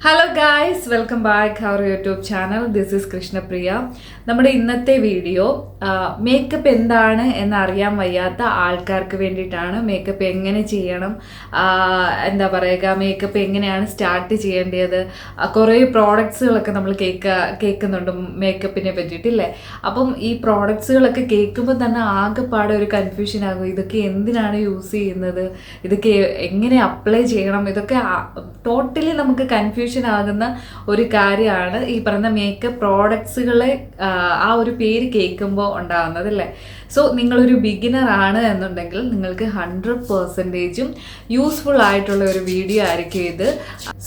Hello guys, welcome back our YouTube channel. This is Krishnapriya. നമ്മുടെ ഇന്നത്തെ video makeup എന്താണ് എന്നറിയാൻ വയ്യാത്ത ആൾക്കാർക്ക് വേണ്ടിയിട്ടാണ്. മേക്കപ്പ് എങ്ങനെ ചെയ്യണം, എന്താ പറയുക, മേക്കപ്പ് എങ്ങനെയാണ് സ്റ്റാർട്ട് ചെയ്യേണ്ടത്, കുറേ പ്രോഡക്ട്സുകളൊക്കെ നമ്മൾ കേൾക്കുന്നുണ്ട് മേക്കപ്പിനെ പറ്റിയിട്ടില്ലേ. അപ്പം ഈ പ്രോഡക്ട്സുകളൊക്കെ കേൾക്കുമ്പോൾ തന്നെ ആകെപ്പാടെ ഒരു കൺഫ്യൂഷൻ ആകും. ഇതൊക്കെ എന്തിനാണ് യൂസ് ചെയ്യുന്നത്, ഇതൊക്കെ എങ്ങനെ അപ്ലൈ ചെയ്യണം, ഇതൊക്കെ ടോട്ടലി നമുക്ക് കൺഫ്യൂഷൻ ആകുന്ന ഒരു കാര്യമാണ് ഈ പറയുന്ന മേക്കപ്പ് പ്രോഡക്ട്സുകളെ ആ ഒരു പേര് കേൾക്കുമ്പോൾ ഉണ്ടാകുന്നത് അല്ലേ. സോ നിങ്ങളൊരു ബിഗിനർ ആണ് എന്നുണ്ടെങ്കിൽ നിങ്ങൾക്ക് 100% യൂസ്ഫുൾ ആയിട്ടുള്ള ഒരു വീഡിയോ ആയിരിക്കും ഇത്.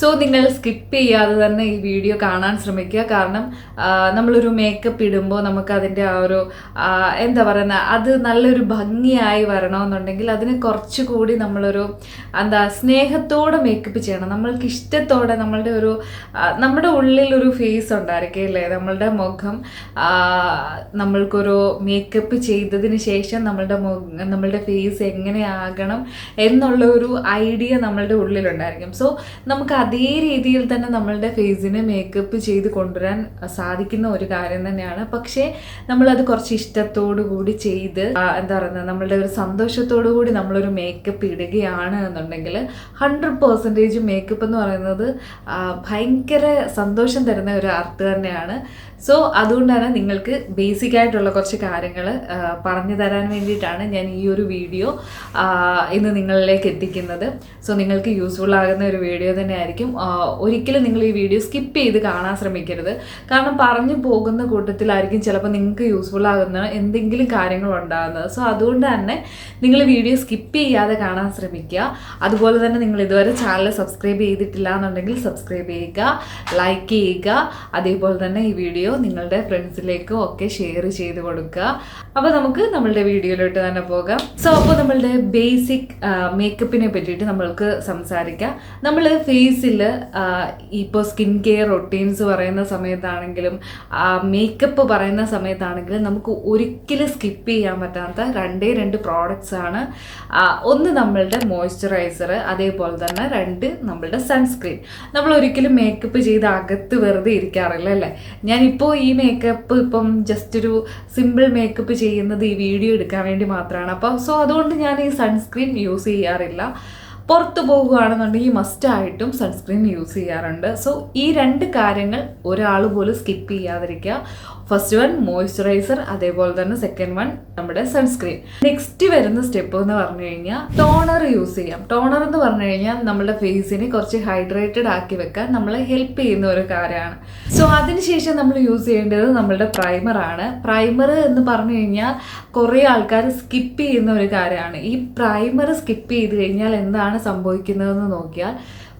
സോ നിങ്ങൾ സ്കിപ്പ് ചെയ്യാതെ തന്നെ ഈ വീഡിയോ കാണാൻ ശ്രമിക്കുക. കാരണം നമ്മളൊരു മേക്കപ്പ് ഇടുമ്പോൾ നമുക്ക് അതിൻ്റെ ആ ഒരു എന്താ പറയുന്ന അത് നല്ലൊരു ഭംഗിയായി വരണമെന്നുണ്ടെങ്കിൽ അതിന് കുറച്ചുകൂടി നമ്മളൊരു സ്നേഹത്തോടെ മേക്കപ്പ് ചെയ്യണം. നമ്മൾക്ക് ഇഷ്ടത്തോടെ നമ്മുടെ ഉള്ളിലൊരു ഫേസ് ഉണ്ടായിരിക്കും അല്ലേ. നമ്മളുടെ മുഖം നമ്മൾക്കൊരു മേക്കപ്പ് ചെയ്തതിന് ശേഷം നമ്മളുടെ ഫേസ് എങ്ങനെയാകണം എന്നുള്ള ഒരു ഐഡിയ നമ്മളുടെ ഉള്ളിലുണ്ടായിരിക്കും. സോ നമുക്ക് അതേ രീതിയിൽ തന്നെ നമ്മളുടെ ഫേസിന് മേക്കപ്പ് ചെയ്ത് കൊണ്ടുവരാൻ സാധിക്കുന്ന ഒരു കാര്യം തന്നെയാണ്. പക്ഷേ നമ്മളത് കുറച്ച് ഇഷ്ടത്തോടു കൂടി ചെയ്ത് എന്താ പറയുന്നത് നമ്മളുടെ ഒരു സന്തോഷത്തോടു കൂടി നമ്മളൊരു മേക്കപ്പ് ഇടുകയാണ് എന്നുണ്ടെങ്കിൽ 100% മേക്കപ്പ് എന്ന് പറയുന്നത് ഭയങ്കര സന്തോഷം തരുന്ന ഒരു ആർട്ട് തന്നെയാണ്. സോ അതുകൊണ്ടാണ് നിങ്ങൾക്ക് ബേസിക് ആയിട്ടുള്ള കുറച്ച് കാര്യങ്ങൾ പറഞ്ഞു തരാൻ വേണ്ടിയിട്ടാണ് ഞാൻ ഈ ഒരു വീഡിയോ ഇന്ന് നിങ്ങളിലേക്ക് എത്തിക്കുന്നത്. സോ നിങ്ങൾക്ക് യൂസ്ഫുൾ ആകുന്ന ഒരു വീഡിയോ തന്നെ ആയിരിക്കും. ഒരിക്കലും നിങ്ങൾ ഈ വീഡിയോ സ്കിപ്പ് ചെയ്ത് കാണാൻ ശ്രമിക്കരുത്. കാരണം പറഞ്ഞു പോകുന്ന കൂട്ടത്തിലായിരിക്കും ചിലപ്പോൾ നിങ്ങൾക്ക് യൂസ്ഫുൾ ആകുന്ന എന്തെങ്കിലും കാര്യങ്ങൾ ഉണ്ടാകുന്നത്. സോ അതുകൊണ്ട് തന്നെ നിങ്ങൾ വീഡിയോ സ്കിപ്പ് ചെയ്യാതെ കാണാൻ ശ്രമിക്കുക. അതുപോലെ തന്നെ നിങ്ങൾ ഇതുവരെ ചാനൽ സബ്സ്ക്രൈബ് ചെയ്തിട്ടില്ല എന്നുണ്ടെങ്കിൽ സബ്സ്ക്രൈബ് ചെയ്യുക, ലൈക്ക് ചെയ്യുക. അതേപോലെ തന്നെ ഈ വീഡിയോ നിങ്ങളുടെ ഫ്രണ്ട്സിലേക്കും ഒക്കെ ഷെയർ ചെയ്ത് കൊടുക്കുക. അപ്പോൾ നമുക്ക് നമ്മളുടെ വീഡിയോയിലോട്ട് തന്നെ പോകാം. സോ അപ്പോൾ നമ്മളുടെ ബേസിക് മേക്കപ്പിനെ പറ്റിയിട്ട് നമ്മൾക്ക് സംസാരിക്കാം. നമ്മൾ ഫേസിൽ ഇപ്പോൾ സ്കിൻ കെയർ റൊട്ടീൻസ് പറയുന്ന സമയത്താണെങ്കിലും മേക്കപ്പ് പറയുന്ന സമയത്താണെങ്കിലും നമുക്ക് ഒരിക്കലും സ്കിപ്പ് ചെയ്യാൻ പറ്റാത്ത രണ്ട് പ്രോഡക്റ്റ്സ് ആണ്. ഒന്ന് നമ്മളുടെ മോയ്സ്ചറൈസർ, അതേപോലെ തന്നെ 2 നമ്മളുടെ സൺസ്ക്രീൻ. നമ്മൾ ഒരിക്കലും മേക്കപ്പ് ചെയ്ത് അകത്ത് വെറുതെ ഇരിക്കാറില്ല അല്ലേ. ഞാനിപ്പോൾ ഈ മേക്കപ്പ് ഇപ്പം ജസ്റ്റ് ഒരു സിമ്പിൾ മേക്കപ്പ് ചെയ്യുന്നത് ഈ വീഡിയോ എടുക്കാൻ വേണ്ടി മാത്രമാണ്. അപ്പോൾ സോ അതുകൊണ്ട് ഞാൻ ഈ സൺസ്ക്രീൻ യൂസ് ചെയ്യാറില്ല. പുറത്ത് പോകുകയാണെന്നുണ്ടെങ്കിൽ മസ്റ്റായിട്ടും സൺസ്ക്രീൻ യൂസ് ചെയ്യാറുണ്ട്. സോ ഈ 2 കാര്യങ്ങൾ ഒരാൾ പോലും സ്കിപ്പ് ചെയ്യാതിരിക്കുക. ഫസ്റ്റ് വൺ മോയ്സ്ചറൈസർ, അതേപോലെ തന്നെ സെക്കൻഡ് വൺ നമ്മുടെ സൺസ്ക്രീൻ. നെക്സ്റ്റ് വരുന്ന സ്റ്റെപ്പ് എന്ന് പറഞ്ഞു കഴിഞ്ഞാൽ ടോണർ യൂസ് ചെയ്യാം. ടോണർ എന്ന് പറഞ്ഞു കഴിഞ്ഞാൽ നമ്മുടെ ഫേസിനെ കുറച്ച് ഹൈഡ്രേറ്റഡ് ആക്കി വെക്കാൻ നമ്മളെ ഹെൽപ്പ് ചെയ്യുന്ന ഒരു കാര്യമാണ്. സോ അതിനുശേഷം നമ്മൾ യൂസ് ചെയ്യേണ്ടത് നമ്മളുടെ പ്രൈമറാണ്. പ്രൈമർ എന്ന് പറഞ്ഞു കഴിഞ്ഞാൽ കുറേ ആൾക്കാർ സ്കിപ്പ് ചെയ്യുന്ന ഒരു കാര്യമാണ്. ഈ പ്രൈമർ സ്കിപ്പ് ചെയ്ത് കഴിഞ്ഞാൽ എന്താണ് സംഭവിക്കുന്നതെന്ന് നോക്കിയാൽ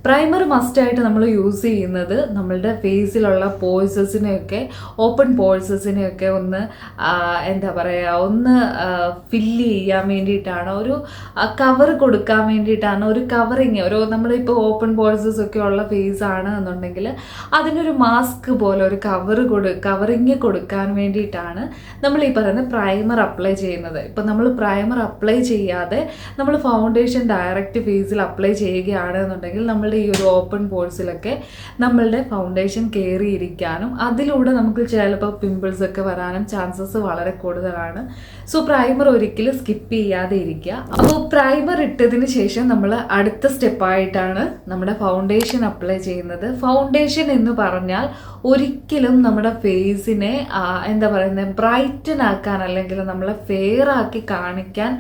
പ്രൈമർ മസ്റ്റായിട്ട് നമ്മൾ യൂസ് ചെയ്യുന്നത് നമ്മളുടെ ഫേസിലുള്ള പോഴ്സസിനെയൊക്കെ ഓപ്പൺ പോഴ്സസിനെയൊക്കെ ഒന്ന് എന്താ പറയുക ഒന്ന് ഫില്ല് ചെയ്യാൻ വേണ്ടിയിട്ടാണ്, ഒരു കവർ കൊടുക്കാൻ വേണ്ടിയിട്ടാണ്, ഒരു കവറിങ്. നമ്മളിപ്പോൾ ഓപ്പൺ പോഴ്സസ് ഒക്കെ ഉള്ള ഫേസ് ആണ് എന്നുണ്ടെങ്കിൽ അതിനൊരു മാസ്ക് പോലെ ഒരു കവറിങ് കൊടുക്കാൻ വേണ്ടിയിട്ടാണ് നമ്മൾ ഈ പറയുന്ന പ്രൈമർ അപ്ലൈ ചെയ്യുന്നത്. ഇപ്പം നമ്മൾ പ്രൈമർ അപ്ലൈ ചെയ്യാതെ നമ്മൾ ഫൗണ്ടേഷൻ ഡയറക്റ്റ് ഫേസിൽ അപ്ലൈ ചെയ്യുകയാണ് എന്നുണ്ടെങ്കിൽ നമ്മളുടെ ഈ ഒരു ഓപ്പൺ പോഴ്സിലൊക്കെ നമ്മളുടെ ഫൗണ്ടേഷൻ കയറിയിരിക്കാനും അതിലൂടെ നമുക്ക് ചിലപ്പോൾ പിമ്പിൾസ് ഒക്കെ വരാനും ചാൻസസ് വളരെ കൂടുതലാണ്. സോ പ്രൈമർ ഒരിക്കലും സ്കിപ്പ് ചെയ്യാതെ ഇരിക്കുക. അപ്പോൾ പ്രൈമർ ഇട്ടതിന് ശേഷം നമ്മൾ അടുത്ത സ്റ്റെപ്പായിട്ടാണ് നമ്മുടെ ഫൗണ്ടേഷൻ അപ്ലൈ ചെയ്യുന്നത്. ഫൗണ്ടേഷൻ എന്ന് പറഞ്ഞാൽ ഒരിക്കലും നമ്മുടെ ഫേസിനെ എന്താ പറയുന്നത് ബ്രൈറ്റൻ ആക്കാൻ അല്ലെങ്കിൽ നമ്മളെ ഫെയർ ആക്കി കാണിക്കാൻ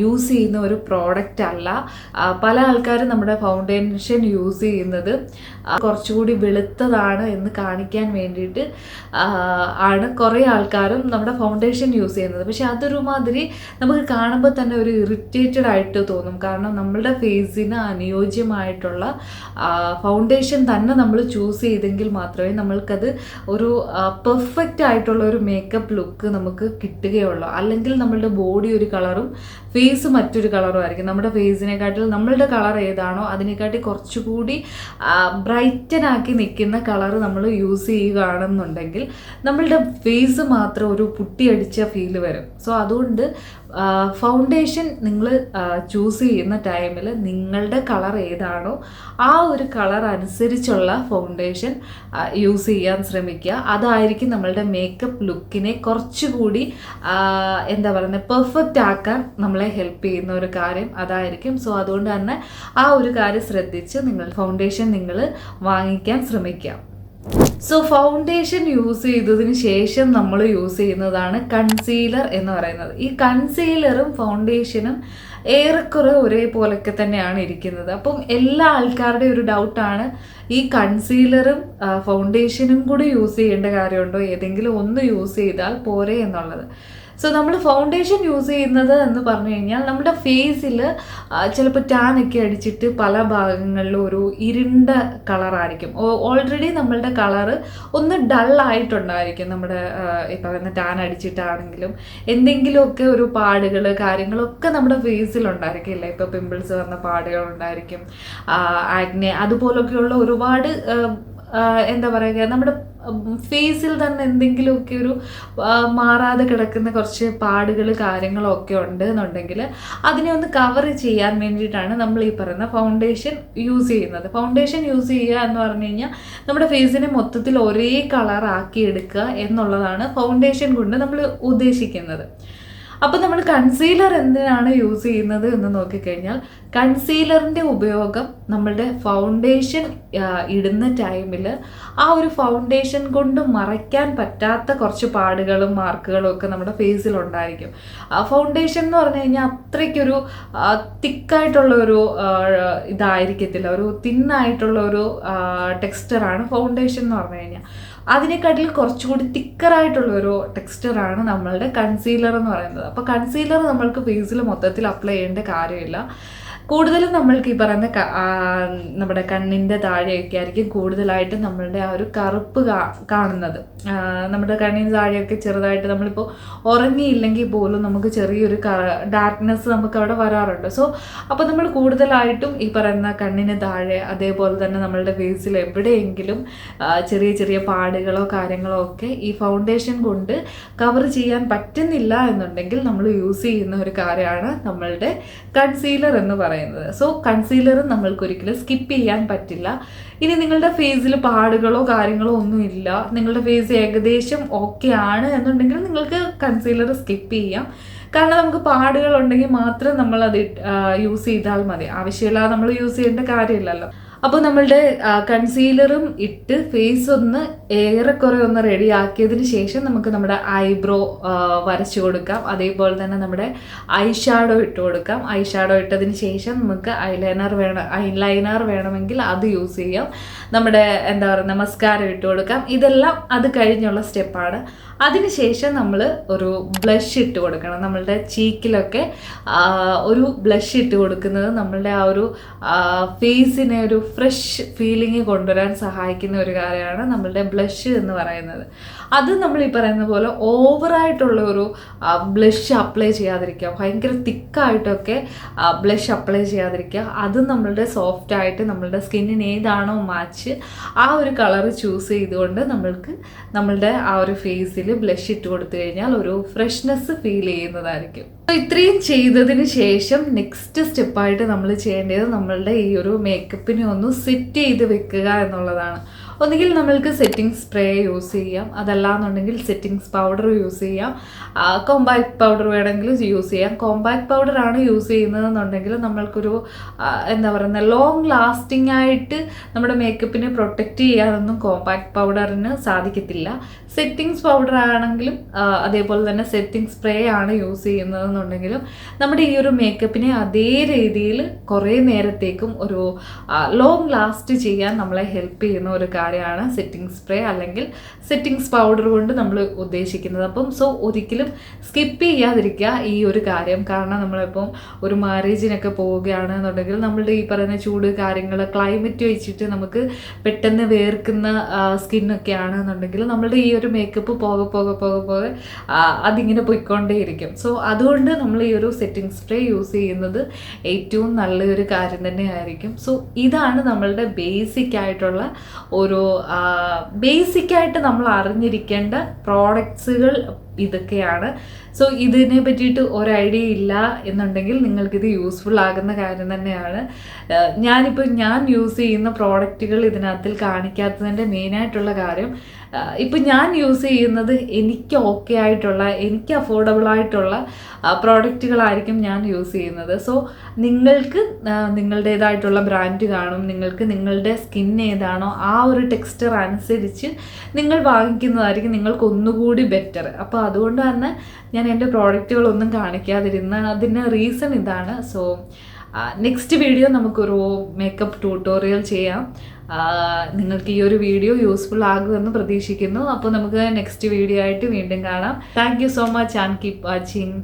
യൂസ് ചെയ്യുന്ന ഒരു പ്രോഡക്റ്റ് അല്ല. പല ആൾക്കാരും നമ്മുടെ ഫൗണ്ടേഷൻ യൂസ് ചെയ്യുന്നത് കുറച്ചുകൂടി വെളുത്തതാണ് എന്ന് കാണിക്കാൻ വേണ്ടിയിട്ട് ആണ് കുറേ ആൾക്കാരും നമ്മുടെ ഫൗണ്ടേഷൻ യൂസ് ചെയ്യുന്നത്. പക്ഷെ അതൊരു മാതിരി നമുക്ക് കാണുമ്പോൾ തന്നെ ഒരു ഇറിറ്റേറ്റഡ് ആയിട്ട് തോന്നും. കാരണം നമ്മളുടെ ഫേസിന് അനുയോജ്യമായിട്ടുള്ള ഫൗണ്ടേഷൻ തന്നെ നമ്മൾ ചൂസ് ചെയ്തെങ്കിൽ മാത്രമേ നമ്മൾക്കത് ഒരു പെർഫെക്റ്റ് ആയിട്ടുള്ള ഒരു മേക്കപ്പ് ലുക്ക് നമുക്ക് കിട്ടുകയുള്ളൂ. അല്ലെങ്കിൽ നമ്മളുടെ ബോഡി ഒരു കളറും ഫേസ് മറ്റൊരു കളറും ആയിരിക്കും. നമ്മുടെ ഫേസിനെക്കാട്ടിൽ നമ്മളുടെ കളർ ഏതാണോ അതിനെക്കാട്ടി കുറച്ചുകൂടി ബ്രൈറ്റനാക്കി നിൽക്കുന്ന കളർ നമ്മൾ യൂസ് ചെയ്യുകയാണെന്നുണ്ടെങ്കിൽ നമ്മളുടെ ഫേസ് മാത്രം ഒരു പുട്ടിയടിച്ച ഫീൽ വരും. സോ അതുകൊണ്ട് ഫൗണ്ടേഷൻ നിങ്ങൾ ചൂസ് ചെയ്യുന്ന ടൈമിൽ നിങ്ങളുടെ കളർ ഏതാണോ ആ ഒരു കളർ അനുസരിച്ചുള്ള ഫൗണ്ടേഷൻ യൂസ് ചെയ്യാൻ ശ്രമിക്കുക. അതായിരിക്കും നമ്മളുടെ മേക്കപ്പ് ലുക്കിനെ കുറച്ചുകൂടി എന്താ പറയുന്നത് പെർഫെക്റ്റ് ആക്കാൻ നമ്മളെ ഹെൽപ്പ് ചെയ്യുന്ന ഒരു കാര്യം അതായിരിക്കും. സോ അതുകൊണ്ട് തന്നെ ആ ഒരു കാര്യം ശ്രദ്ധിച്ച് നിങ്ങൾ ഫൗണ്ടേഷൻ നിങ്ങൾ വാങ്ങിക്കാൻ ശ്രമിക്കുക. സോ ഫൗണ്ടേഷൻ യൂസ് ചെയ്തതിന് ശേഷം നമ്മൾ യൂസ് ചെയ്യുന്നതാണ് കൺസീലർ എന്ന് പറയുന്നത്. ഈ കൺസീലറും ഫൗണ്ടേഷനും ഏറെക്കുറെ ഒരേപോലൊക്കെ തന്നെയാണ് ഇരിക്കുന്നത്. അപ്പം എല്ലാ ആൾക്കാരുടെയും ഒരു ഡൗട്ടാണ് ഈ കൺസീലറും ഫൗണ്ടേഷനും കൂടി യൂസ് ചെയ്യേണ്ട കാര്യമുണ്ടോ, ഏതെങ്കിലും ഒന്ന് യൂസ് ചെയ്താൽ പോരെ എന്നുള്ളത്. സോ നമ്മൾ ഫൗണ്ടേഷൻ യൂസ് ചെയ്യുന്നത് എന്ന് പറഞ്ഞു കഴിഞ്ഞാൽ നമ്മുടെ ഫേസിൽ ചിലപ്പോൾ ടാനൊക്കെ അടിച്ചിട്ട് പല ഭാഗങ്ങളിലും ഒരു ഇരുണ്ട കളറായിരിക്കും. ഓൾറെഡി നമ്മളുടെ കളറ് ഒന്ന് ഡള്ളായിട്ടുണ്ടായിരിക്കും. നമ്മുടെ ഈ പറയുന്ന ടാൻ അടിച്ചിട്ടാണെങ്കിലും എന്തെങ്കിലുമൊക്കെ ഒരു പാടുകൾ കാര്യങ്ങളൊക്കെ നമ്മുടെ ഫേസിലുണ്ടായിരിക്കില്ല. ഇപ്പോൾ പിമ്പിൾസ് വന്ന പാടുകളുണ്ടായിരിക്കും, ആഗ്നെ അതുപോലൊക്കെയുള്ള ഒരുപാട് എന്താ പറയുക നമ്മുടെ ഫേസിൽ തന്നെ എന്തെങ്കിലുമൊക്കെ ഒരു മാറാതെ കിടക്കുന്ന കുറച്ച് പാടുകൾ കാര്യങ്ങളൊക്കെ ഉണ്ട് എന്നുണ്ടെങ്കിൽ അതിനെ ഒന്ന് കവർ ചെയ്യാൻ വേണ്ടിയിട്ടാണ് നമ്മൾ ഈ പറയുന്ന ഫൗണ്ടേഷൻ യൂസ് ചെയ്യുന്നത്. ഫൗണ്ടേഷൻ യൂസ് ചെയ്യുക എന്ന് പറഞ്ഞു കഴിഞ്ഞാൽ നമ്മുടെ ഫേസിനെ മൊത്തത്തിൽ ഒരേ കളറാക്കി എടുക്കുക എന്നുള്ളതാണ് ഫൗണ്ടേഷൻ കൊണ്ട് നമ്മൾ ഉദ്ദേശിക്കുന്നത്. അപ്പോൾ നമ്മൾ കൺസീലർ എന്തിനാണ് യൂസ് ചെയ്യുന്നത് എന്ന് നോക്കിക്കഴിഞ്ഞാൽ കൺസീലറിൻ്റെ ഉപയോഗം നമ്മളുടെ ഫൗണ്ടേഷൻ ഇടുന്ന ടൈമിൽ ആ ഒരു ഫൗണ്ടേഷൻ കൊണ്ട് മറയ്ക്കാൻ പറ്റാത്ത കുറച്ച് പാടുകളും മാർക്കുകളും ഒക്കെ നമ്മുടെ ഫേസിലുണ്ടായിരിക്കും. ഫൗണ്ടേഷൻ എന്ന് പറഞ്ഞു കഴിഞ്ഞാൽ അത്രയ്ക്കൊരു തിക്കായിട്ടുള്ള ഒരു ഇതായിരിക്കത്തില്ല, ഒരു തിന്നായിട്ടുള്ള ഒരു ടെക്സ്ചറാണ് ഫൗണ്ടേഷൻ എന്ന് പറഞ്ഞു കഴിഞ്ഞാൽ. അതിനെക്കാട്ടിൽ കുറച്ചുകൂടി തിക്കറായിട്ടുള്ളൊരു ടെക്സ്ചറാണ് നമ്മളുടെ കൺസീലർ എന്ന് പറയുന്നത്. അപ്പോൾ കൺസീലർ നമ്മൾക്ക് ഫേസിൽ മൊത്തത്തിൽ അപ്ലൈ ചെയ്യേണ്ട കാര്യമില്ല. കൂടുതലും നമ്മൾക്ക് ഈ പറയുന്ന നമ്മുടെ കണ്ണിൻ്റെ താഴെയൊക്കെ ആയിരിക്കും കൂടുതലായിട്ട് നമ്മളുടെ ആ ഒരു കറുപ്പ് കാണുന്നത്. നമ്മുടെ കണ്ണിന് താഴെയൊക്കെ ചെറുതായിട്ട് നമ്മളിപ്പോൾ ഉറങ്ങിയില്ലെങ്കിൽ പോലും നമുക്ക് ചെറിയൊരു ഡാർക്ക്നെസ് നമുക്ക് അവിടെ വരാറുണ്ട്. സോ അപ്പോൾ നമ്മൾ കൂടുതലായിട്ടും ഈ പറയുന്ന കണ്ണിന് താഴെ അതേപോലെ തന്നെ നമ്മളുടെ ഫേസിൽ എവിടെയെങ്കിലും ചെറിയ ചെറിയ പാടുകളോ കാര്യങ്ങളോ ഒക്കെ ഈ ഫൗണ്ടേഷൻ കൊണ്ട് കവർ ചെയ്യാൻ പറ്റുന്നില്ല എന്നുണ്ടെങ്കിൽ നമ്മൾ യൂസ് ചെയ്യുന്ന ഒരു കാര്യമാണ് നമ്മളുടെ കൺസീലർ എന്ന് പറയുന്നത്. സോ കൺസീലർ നമ്മൾക്ക് ഒരിക്കലും സ്കിപ്പ് ചെയ്യാൻ പറ്റില്ല. ഇനി നിങ്ങളുടെ ഫേസിൽ പാടുകളോ കാര്യങ്ങളോ ഒന്നും ഇല്ല, നിങ്ങളുടെ ഫേസ് ഏകദേശം ഓക്കെ ആണ് എന്നുണ്ടെങ്കിൽ നിങ്ങൾക്ക് കൺസീലർ സ്കിപ്പ് ചെയ്യാം. കാരണം നമുക്ക് പാടുകൾ ഉണ്ടെങ്കിൽ മാത്രം നമ്മളത് യൂസ് ചെയ്താൽ മതി, ആവശ്യമില്ലാതെ നമ്മൾ യൂസ് ചെയ്യേണ്ട കാര്യമില്ലല്ലോ. അപ്പോൾ നമ്മളുടെ കൺസീലറും ഇട്ട് ഫേസ് ഒന്ന് ഏറെക്കുറെ ഒന്ന് റെഡി ആക്കിയതിന് ശേഷം നമുക്ക് നമ്മുടെ ഐബ്രോ വരച്ചു കൊടുക്കാം. അതേപോലെ തന്നെ നമ്മുടെ ഐ ഷാഡോ ഇട്ട് കൊടുക്കാം. ഐ ഷാഡോ ഇട്ടതിന് ശേഷം നമുക്ക് ഐലൈനർ വേണമെങ്കിൽ അത് യൂസ് ചെയ്യാം. നമ്മുടെ എന്താ പറയുക മസ്കാര ഇട്ട് കൊടുക്കാം. ഇതെല്ലാം അത് കഴിഞ്ഞുള്ള സ്റ്റെപ്പാണ്. അതിനുശേഷം നമ്മൾ ഒരു ബ്ലഷ് ഇട്ട് കൊടുക്കണം. നമ്മളുടെ ചീക്കിലൊക്കെ ഒരു ബ്ലഷ് ഇട്ട് കൊടുക്കുന്നത് നമ്മളുടെ ആ ഒരു ഫേസിനെ ഒരു ഫ്രഷ് ഫീലിംഗ് കൊണ്ടുവരാൻ സഹായിക്കുന്ന ഒരു കാര്യമാണ് നമ്മളുടെ ബ്ലഷ് എന്ന് പറയുന്നത്. അത് നമ്മൾ ഈ പറയുന്ന പോലെ ഓവറായിട്ടുള്ള ഒരു ബ്ലഷ് അപ്ലൈ ചെയ്യാതിരിക്കുക, ഭയങ്കര തിക്കായിട്ടൊക്കെ ബ്ലഷ് അപ്ലൈ ചെയ്യാതിരിക്കുക. അത് നമ്മളുടെ സോഫ്റ്റായിട്ട് നമ്മളുടെ സ്കിന്നിന് ഏതാണോ മാച്ച് ആ ഒരു കളർ ചൂസ് ചെയ്തുകൊണ്ട് നമ്മളുടെ ആ ഒരു ഫേസിൽ ബ്ലഷ് ഇട്ട് കൊടുത്തു കഴിഞ്ഞാൽ ഒരു ഫ്രഷ്നെസ് ഫീൽ ചെയ്യുന്നതായിരിക്കും. ഇത്രയും ചെയ്തതിന് ശേഷം നെക്സ്റ്റ് സ്റ്റെപ്പായിട്ട് നമ്മൾ ചെയ്യേണ്ടത് നമ്മളുടെ ഈ ഒരു മേക്കപ്പിനെ ഒന്ന് സെറ്റ് ചെയ്ത് വെക്കുക എന്നുള്ളതാണ്. ഒന്നുകിൽ നമ്മൾക്ക് സെറ്റിംഗ് സ്പ്രേ യൂസ് ചെയ്യാം, അതല്ലാന്നുണ്ടെങ്കിൽ സെറ്റിംഗ്സ് പൗഡർ യൂസ് ചെയ്യാം, കോമ്പാക്ട് പൗഡർ വേണമെങ്കിൽ യൂസ് ചെയ്യാം. കോമ്പാക്ട് പൗഡറാണ് യൂസ് ചെയ്യുന്നതെന്നുണ്ടെങ്കിൽ നമ്മൾക്കൊരു എന്താ പറയുക ലോങ് ലാസ്റ്റിംഗ് ആയിട്ട് നമ്മുടെ മേക്കപ്പിനെ പ്രൊട്ടക്റ്റ് ചെയ്യാനൊന്നും കോമ്പാക്ട് പൗഡറിന് സാധിക്കത്തില്ല. സെറ്റിംഗ്സ് പൗഡർ ആണെങ്കിലും അതേപോലെ തന്നെ സെറ്റിംഗ് സ്പ്രേ ആണ് യൂസ് ചെയ്യുന്നതെന്നുണ്ടെങ്കിലും നമ്മുടെ ഈ ഒരു മേക്കപ്പിനെ അതേ രീതിയിൽ കുറേ നേരത്തേക്കും ഒരു ലോങ് ലാസ്റ്റ് ചെയ്യാൻ നമ്മളെ ഹെൽപ്പ് ചെയ്യുന്ന ഒരു കാര്യമാണ് സെറ്റിംഗ് സ്പ്രേ അല്ലെങ്കിൽ സെറ്റിംഗ്സ് പൗഡർ കൊണ്ട് നമ്മൾ ഉദ്ദേശിക്കുന്നത്. അപ്പം സോ ഒരിക്കലും സ്കിപ്പ് ചെയ്യാതിരിക്കുക ഈ ഒരു കാര്യം. കാരണം നമ്മളിപ്പം ഒരു മാരേജിനൊക്കെ പോവുകയാണ് എന്നുണ്ടെങ്കിൽ നമ്മളുടെ ഈ പറയുന്ന ചൂട് കാര്യങ്ങൾ ക്ലൈമറ്റ് വെച്ചിട്ട് നമുക്ക് പെട്ടെന്ന് വേർക്കുന്ന സ്കിന്നൊക്കെ ആണെന്നുണ്ടെങ്കിൽ നമ്മളുടെ ഈ ഒരു മേക്കപ്പ് പോകെ അതിങ്ങനെ പോയിക്കൊണ്ടേയിരിക്കും. സോ അതുകൊണ്ട് നമ്മൾ ഈ ഒരു സെറ്റിംഗ് സ്പ്രേ യൂസ് ചെയ്യുന്നത് ഏറ്റവും നല്ലൊരു കാര്യം തന്നെയായിരിക്കും. സോ ഇതാണ് നമ്മളുടെ ബേസിക് ആയിട്ടുള്ള ഒരു ബേസിക്കായിട്ട് നമ്മൾ അറിഞ്ഞിരിക്കേണ്ട പ്രോഡക്ട്സുകൾ ഇതൊക്കെയാണ്. സോ ഇതിനെ പറ്റിയിട്ട് ഒരു ഐഡിയ ഇല്ല എന്നുണ്ടെങ്കിൽ നിങ്ങൾക്കിത് യൂസ്ഫുൾ ആകുന്ന കാര്യം തന്നെയാണ്. ഞാൻ യൂസ് ചെയ്യുന്ന പ്രോഡക്റ്റുകൾ ഇതിനകത്തിൽ കാണിക്കാത്തതിൻ്റെ മെയിനായിട്ടുള്ള കാര്യം, ഇപ്പം ഞാൻ യൂസ് ചെയ്യുന്നത് എനിക്ക് ഓക്കെ ആയിട്ടുള്ള, എനിക്ക് അഫോർഡബിൾ ആയിട്ടുള്ള പ്രോഡക്റ്റുകളായിരിക്കും ഞാൻ യൂസ് ചെയ്യുന്നത്. സോ നിങ്ങൾക്ക് നിങ്ങളുടേതായിട്ടുള്ള ബ്രാൻഡ് കാണും, നിങ്ങൾക്ക് നിങ്ങളുടെ സ്കിൻ ഏതാണോ ആ ഒരു ടെക്സ്ചർ അനുസരിച്ച് നിങ്ങൾ വാങ്ങിക്കുന്നതായിരിക്കും നിങ്ങൾക്ക് ഒന്നുകൂടി ബെറ്റർ. അപ്പോൾ അതുകൊണ്ട് തന്നെ ഞാൻ എൻ്റെ പ്രോഡക്റ്റുകളൊന്നും കാണിക്കാതിരുന്ന അതിന് റീസൺ ഇതാണ്. സോ നെക്സ്റ്റ് വീഡിയോ നമുക്കൊരു മേക്കപ്പ് ട്യൂട്ടോറിയൽ ചെയ്യാം. നിങ്ങൾക്ക് ഈ ഒരു വീഡിയോ യൂസ്ഫുൾ ആകുമെന്ന് പ്രതീക്ഷിക്കുന്നു. അപ്പോൾ നമുക്ക് നെക്സ്റ്റ് വീഡിയോ ആയിട്ട് വീണ്ടും കാണാം. Thank you so much and keep watching.